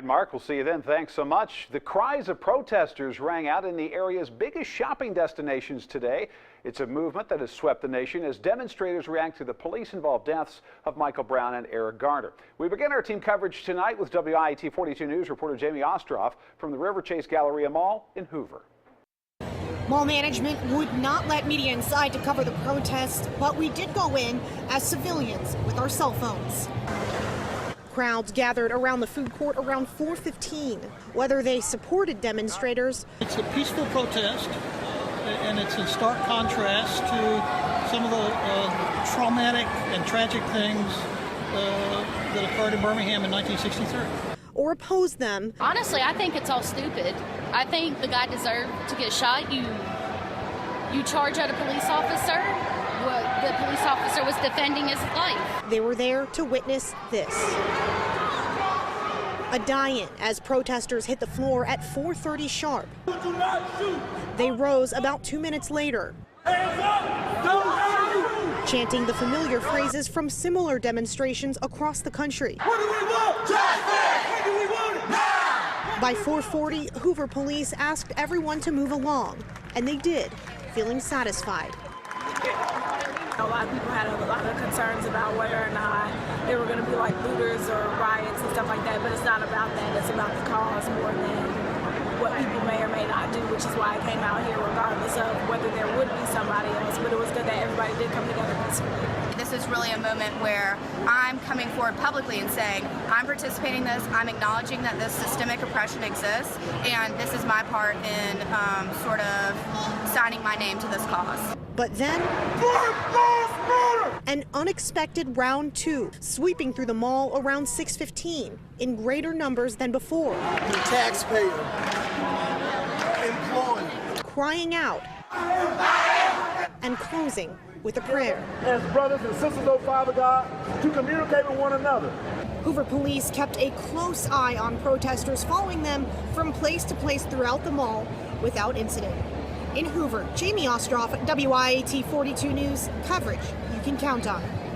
Mark. We'll see you then. Thanks so much. The cries of protesters rang out in the area's biggest shopping destinations today. It's a movement that has swept the nation as demonstrators react to the police-involved deaths of Michael Brown and Eric Garner. We begin our team coverage tonight with WIAT 42 News reporter Jamie Ostroff from the Riverchase Galleria Mall in Hoover. Mall management would not let media inside to cover the protest, but we did go in as civilians with our cell phones. Crowds gathered around the food court around 4:15. Whether they supported demonstrators. It's a peaceful protest, and it's in stark contrast to some of the traumatic and tragic things that occurred in Birmingham in 1963. Or oppose them. Honestly, I think it's all stupid. I think the guy deserved to get shot. You charge at a police officer. The police officer was defending his life. They were there to witness this. A die-in as protesters hit the floor at 4:30 sharp. Do not shoot. They rose about 2 minutes later. Hands up! Don't shoot! Chanting the familiar phrases from similar demonstrations across the country. What do we want? Justice! When do we want it? Now! By 4:40, Hoover police asked everyone to move along, and they did, feeling satisfied. A lot of people had a lot of concerns about whether or not there were going to be like looters or riots and stuff like that, but it's not about that. It's about the cause more than what people may or may not do, which is why I came out here regardless of whether there would be somebody else, but it was good that everybody did come together peacefully. This is really a moment where I'm coming forward publicly and saying, I'm participating in this, I'm acknowledging that this systemic oppression exists, and this is my part in sort of signing my name to this cause. But then, an unexpected round two, sweeping through the mall around 6:15 in greater numbers than before. The taxpayer, employee, crying out and closing with a prayer. As brothers and sisters, oh Father God, to communicate with one another. Hoover police kept a close eye on protesters, following them from place to place throughout the mall without incident. In Hoover, Jamie Ostroff, WIAT 42 News, coverage you can count on.